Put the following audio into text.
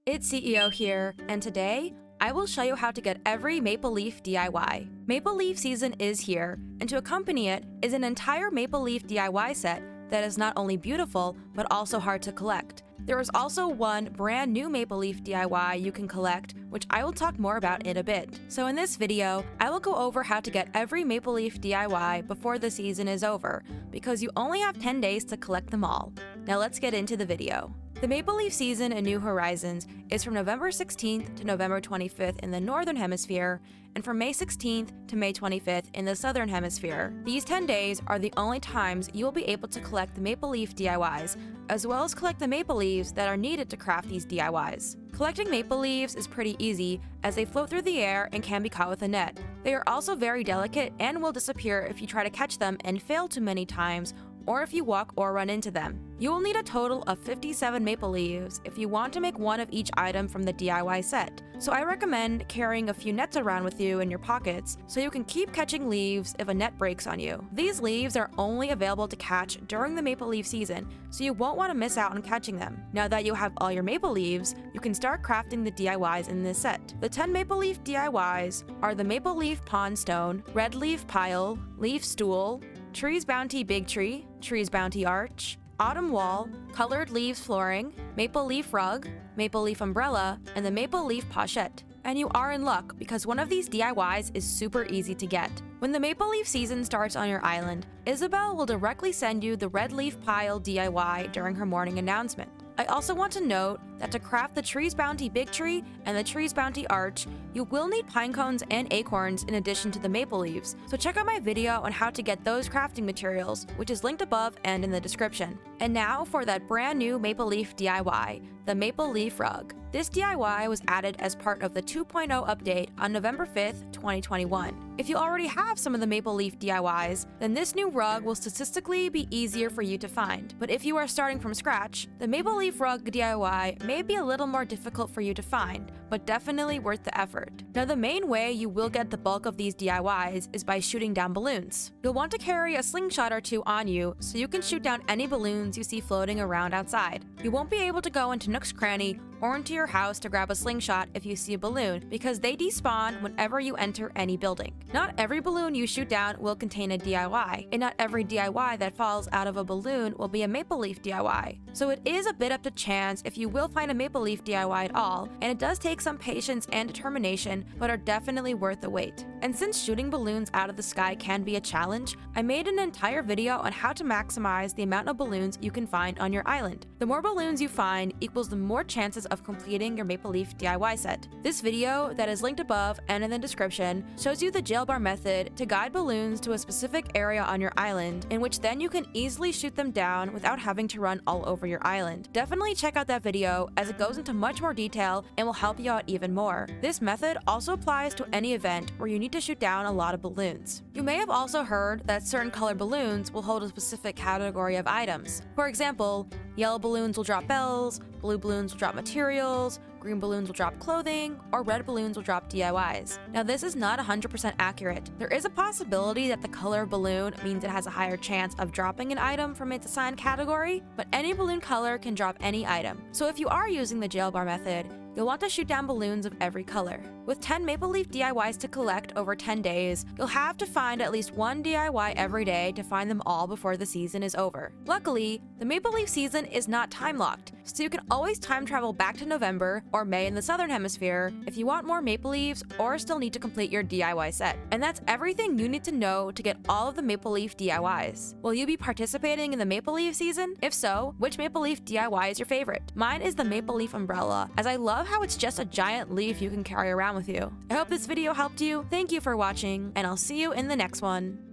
It's CEO here, and today, I will show you how to get every Maple Leaf DIY. Maple Leaf season is here, and to accompany it is an entire Maple Leaf DIY set that is not only beautiful, but also hard to collect. There is also one brand new Maple Leaf DIY you can collect, which I will talk more about in a bit. So in this video, I will go over how to get every Maple Leaf DIY before the season is over, because you only have 10 days to collect them all. Now let's get into the video. The Maple Leaf season in New Horizons is from November 16th to November 25th in the Northern Hemisphere, and from May 16th to May 25th in the Southern Hemisphere. These 10 days are the only times you will be able to collect the Maple Leaf DIYs, as well as collect the maple leaves that are needed to craft these DIYs. Collecting maple leaves is pretty easy, as they float through the air and can be caught with a net. They are also very delicate and will disappear if you try to catch them and fail too many times, or if you walk or run into them. You will need a total of 57 maple leaves if you want to make one of each item from the DIY set. So I recommend carrying a few nets around with you in your pockets so you can keep catching leaves if a net breaks on you. These leaves are only available to catch during the maple leaf season, so you won't want to miss out on catching them. Now that you have all your maple leaves, you can start crafting the DIYs in this set. The 10 maple leaf DIYs are the maple leaf pond stone, red leaf pile, leaf stool, Trees Bounty Big Tree, Trees Bounty Arch, Autumn Wall, Colored Leaves Flooring, Maple Leaf Rug, Maple Leaf Umbrella, and the Maple Leaf Pochette. And you are in luck because one of these DIYs is super easy to get. When the Maple Leaf season starts on your island, Isabel will directly send you the Red Leaf Pile DIY during her morning announcement. I also want to note that to craft the Trees Bounty Big Tree and the Trees Bounty Arch, you will need pine cones and acorns in addition to the maple leaves, so check out my video on how to get those crafting materials, which is linked above and in the description. And now for that brand new Maple Leaf DIY, the Maple Leaf Rug. This DIY was added as part of the 2.0 update on November 5th, 2021. If you already have some of the Maple Leaf DIYs, then this new rug will statistically be easier for you to find. But if you are starting from scratch, the Maple Leaf Rug DIY may be a little more difficult for you to find, but definitely worth the effort. Now the main way you will get the bulk of these DIYs is by shooting down balloons. You'll want to carry a slingshot or two on you so you can shoot down any balloons you see floating around outside. You won't be able to go into Nook's Cranny or into your house to grab a slingshot if you see a balloon, because they despawn whenever you enter any building. Not every balloon you shoot down will contain a DIY, and not every DIY that falls out of a balloon will be a Maple Leaf DIY. So it is a bit up to chance if you will find a Maple Leaf DIY at all, and it does take some patience and determination, but are definitely worth the wait. And since shooting balloons out of the sky can be a challenge, I made an entire video on how to maximize the amount of balloons you can find on your island. The more balloons you find equals the more chances of completing your Maple Leaf DIY set. This video, that is linked above and in the description, shows you the jail bar method to guide balloons to a specific area on your island, in which then you can easily shoot them down without having to run all over your island. Definitely check out that video, as it goes into much more detail and will help you out even more. This method also applies to any event where you need to shoot down a lot of balloons. You may have also heard that certain colored balloons will hold a specific category of items. For example, yellow balloons will drop bells, blue balloons will drop materials, green balloons will drop clothing, or red balloons will drop DIYs. Now this is not 100% accurate. There is a possibility that the color of balloon means it has a higher chance of dropping an item from its assigned category, but any balloon color can drop any item. So if you are using the jail bar method, you'll want to shoot down balloons of every color. With 10 Maple Leaf DIYs to collect over 10 days, you'll have to find at least one DIY every day to find them all before the season is over. Luckily, the Maple Leaf season is not time-locked, so you can always time travel back to November or May in the Southern Hemisphere if you want more maple leaves or still need to complete your DIY set. And that's everything you need to know to get all of the Maple Leaf DIYs. Will you be participating in the Maple Leaf season? If so, which Maple Leaf DIY is your favorite? Mine is the Maple Leaf Umbrella, as I love how it's just a giant leaf you can carry around with you. I hope this video helped you. Thank you for watching, and I'll see you in the next one.